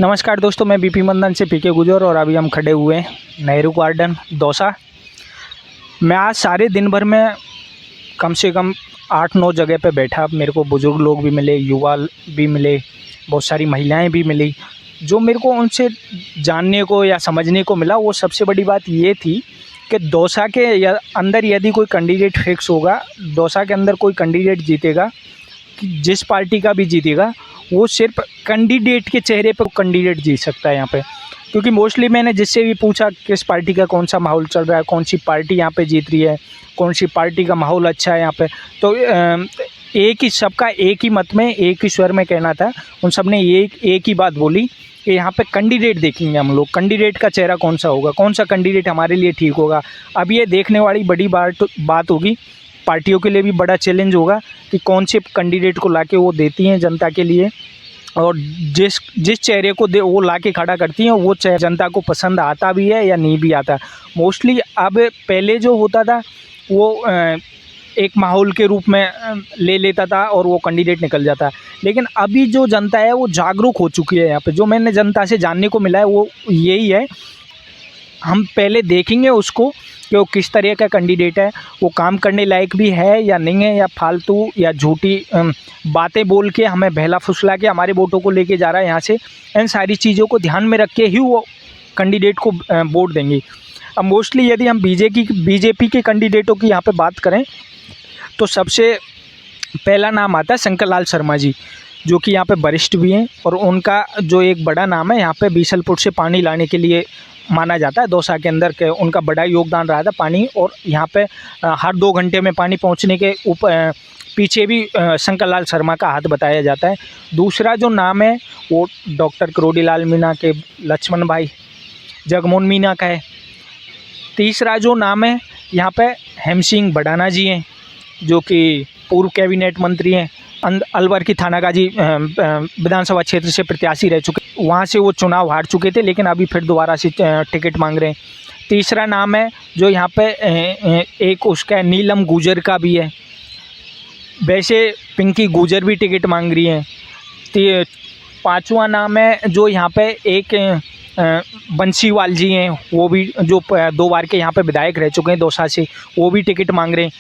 नमस्कार दोस्तों, मैं बीपी मंदन से पीके गुजर और अभी हम खड़े हुए हैं नेहरू गार्डन दौसा। मैं आज सारे दिन भर में कम से कम 8-9 जगह पे बैठा। मेरे को बुज़ुर्ग लोग भी मिले, युवा भी मिले, बहुत सारी महिलाएं भी मिली। जो मेरे को उनसे जानने को या समझने को मिला, वो सबसे बड़ी बात ये थी कि दौसा के अंदर यदि कोई कैंडिडेट फिक्स होगा, दौसा के अंदर कोई कैंडिडेट जीतेगा, कि जिस पार्टी का भी जीतेगा, वो सिर्फ कैंडिडेट के चेहरे पर कैंडिडेट जीत सकता है यहाँ पे। क्योंकि मोस्टली मैंने जिससे भी पूछा किस पार्टी का कौन सा माहौल चल रहा है, कौन सी पार्टी यहाँ पे जीत रही है, कौन सी पार्टी का माहौल अच्छा है यहाँ पे, तो एक ही सबका एक ही मत में, एक ही स्वर में कहना था। उन सब ने एक ही बात बोली कि यहाँ पे कैंडिडेट देखेंगे हम लोग, कैंडिडेट का चेहरा कौन सा होगा, कौन सा कैंडिडेट हमारे लिए ठीक होगा। अब ये देखने वाली बड़ी बात होगी, पार्टियों के लिए भी बड़ा चैलेंज होगा कि कौन से कैंडिडेट को लाके वो देती हैं जनता के लिए, और जिस चेहरे को वो लाके खड़ा करती हैं वो चेहरा जनता को पसंद आता भी है या नहीं भी आता। मोस्टली अब पहले जो होता था वो एक माहौल के रूप में ले लेता था और वो कैंडिडेट निकल जाता, लेकिन अभी जो जनता है वो जागरूक हो चुकी है। यहाँ पे जो मैंने जनता से जानने को मिला है वो यही है, हम पहले देखेंगे उसको कि वो किस तरह का कैंडिडेट है, वो काम करने लायक भी है या नहीं है, या फालतू या झूठी बातें बोल के हमें बहला फुसला के हमारे वोटों को लेके जा रहा है यहाँ से। इन सारी चीज़ों को ध्यान में रख के ही वो कैंडिडेट को वोट देंगे। अब मोस्टली यदि हम बीजेपी के कैंडिडेटों की यहाँ पे बात करें तो सबसे पहला नाम आता है शंकर लाल शर्मा जी, जो कि यहाँ पे वरिष्ठ भी हैं, और उनका जो एक बड़ा नाम है यहाँ पे बीसलपुर से पानी लाने के लिए माना जाता है। दौसा के अंदर के उनका बड़ा योगदान रहा था पानी, और यहाँ पे हर 2 घंटे में पानी पहुँचने के ऊपर पीछे भी शंकर लाल शर्मा का हाथ बताया जाता है। दूसरा जो नाम है वो डॉक्टर किरोड़ीलाल मीणा के लक्ष्मण भाई जगमोहन मीणा का है। तीसरा जो नाम है यहाँ पे हेम सिंह भडाना जी हैं, जो कि पूर्व कैबिनेट मंत्री हैं, अलवर की थानागाजी विधानसभा क्षेत्र से प्रत्याशी रह चुके, वहाँ से वो चुनाव हार चुके थे, लेकिन अभी फिर दोबारा से टिकट मांग रहे हैं। तीसरा नाम है जो यहाँ पे एक उसका नीलम गुजर का भी है, वैसे पिंकी गुजर भी टिकट मांग रही हैं। पांचवा नाम है जो यहाँ पे एक बंसीवाल जी हैं, वो भी जो 2 बार के यहाँ पे विधायक रह चुके हैं दौसा से, वो भी टिकट मांग रहे हैं।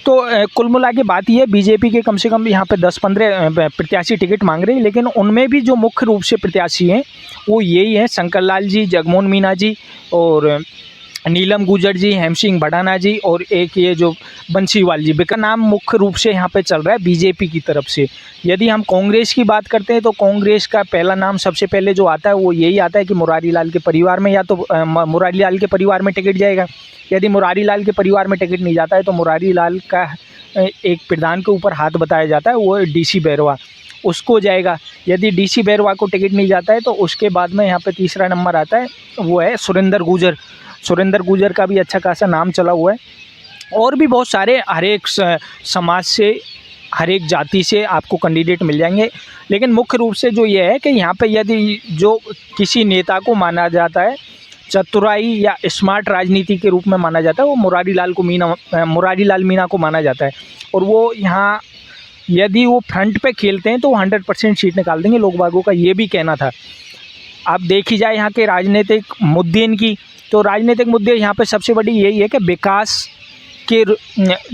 तो कुल मिला के बात ये है, बीजेपी के कम से कम यहाँ पे 10-15 प्रत्याशी टिकट मांग रहे हैं, लेकिन उनमें भी जो मुख्य रूप से प्रत्याशी हैं वो यही हैं, शंकर लाल जी, जगमोहन मीणा जी और नीलम गुजर जी, हेम सिंह भडाना जी, और एक ये जो बंसीवाल जी का नाम मुख्य रूप से यहाँ पे चल रहा है बीजेपी की तरफ से। यदि हम कांग्रेस की बात करते हैं तो कांग्रेस का पहला नाम सबसे पहले जो आता है वो यही आता है कि मुरारी लाल के परिवार में, या तो मुरारी लाल के परिवार में टिकट जाएगा। यदि मुरारी लाल के परिवार में टिकट नहीं जाता है तो मुरारी लाल का एक प्रधान के ऊपर हाथ बताया जाता है, वो डीसी बैरवा, उसको जाएगा। यदि डीसी बैरवा को टिकट नहीं जाता है तो उसके बाद में यहाँ पे तीसरा नंबर आता है, वो है सुरेंद्र गुजर। सुरेंद्र गुजर का भी अच्छा खासा नाम चला हुआ है, और भी बहुत सारे हर एक समाज से, हर एक जाति से आपको कैंडिडेट मिल जाएंगे। लेकिन मुख्य रूप से जो ये है कि यहाँ पे यदि जो किसी नेता को माना जाता है चतुराई या स्मार्ट राजनीति के रूप में माना जाता है, वो मुरारी लाल मीणा को माना जाता है। और वो यहाँ यदि वो फ्रंट पे खेलते हैं तो 100% सीट निकाल देंगे, लोग बागों का ये भी कहना था। अब देखी जाए यहाँ के राजनीतिक मुद्दे इनकी, तो राजनीतिक मुद्दे यहाँ पे सबसे बड़ी यही है कि विकास के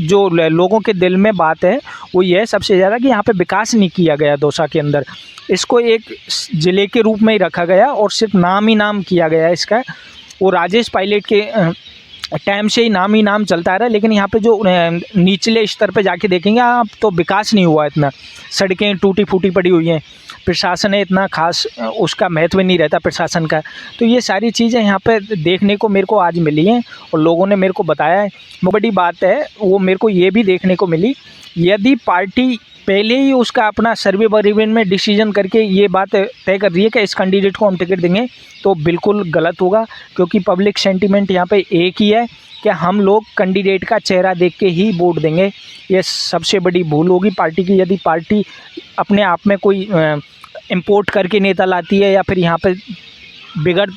जो लोगों के दिल में बात है वो ये है सबसे ज़्यादा कि यहाँ पे विकास नहीं किया गया दौसा के अंदर। इसको एक ज़िले के रूप में ही रखा गया और सिर्फ नाम ही नाम किया गया इसका। वो राजेश पायलट के टाइम से ही नाम चलता रहा, लेकिन यहाँ पे जो निचले स्तर पे जाके देखेंगे आप तो विकास नहीं हुआ इतना। सड़कें टूटी फूटी पड़ी हुई हैं, प्रशासन है इतना खास उसका महत्व नहीं रहता प्रशासन का। तो ये सारी चीज़ें यहाँ पे देखने को मेरे को आज मिली हैं और लोगों ने मेरे को बताया है। बड़ी बात है वो मेरे को ये भी देखने को मिली, यदि पार्टी पहले ही उसका अपना सर्वे परिवेन में डिसीजन करके ये बात तय कर रही है कि इस कैंडिडेट को हम टिकट देंगे, तो बिल्कुल गलत होगा। क्योंकि पब्लिक सेंटीमेंट यहाँ पे एक ही है कि हम लोग कैंडिडेट का चेहरा देख के ही वोट देंगे। ये सबसे बड़ी भूल होगी पार्टी की, यदि पार्टी अपने आप में कोई इम्पोर्ट करके नेता लाती है या फिर यहाँ पे बिगड़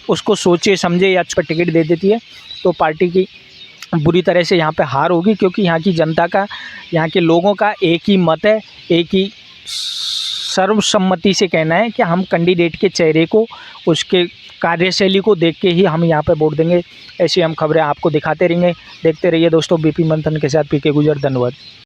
उसको सोचे समझे या पर टिकट दे देती है, तो पार्टी की बुरी तरह से यहाँ पे हार होगी। क्योंकि यहाँ की जनता का, यहाँ के लोगों का एक ही मत है, एक ही सर्वसम्मति से कहना है कि हम कैंडिडेट के चेहरे को, उसके कार्यशैली को देख के ही हम यहाँ पे वोट देंगे। ऐसी हम खबरें आपको दिखाते रहेंगे। देखते रहिए दोस्तों बीपी मंथन के साथ पीके गुजर। धन्यवाद।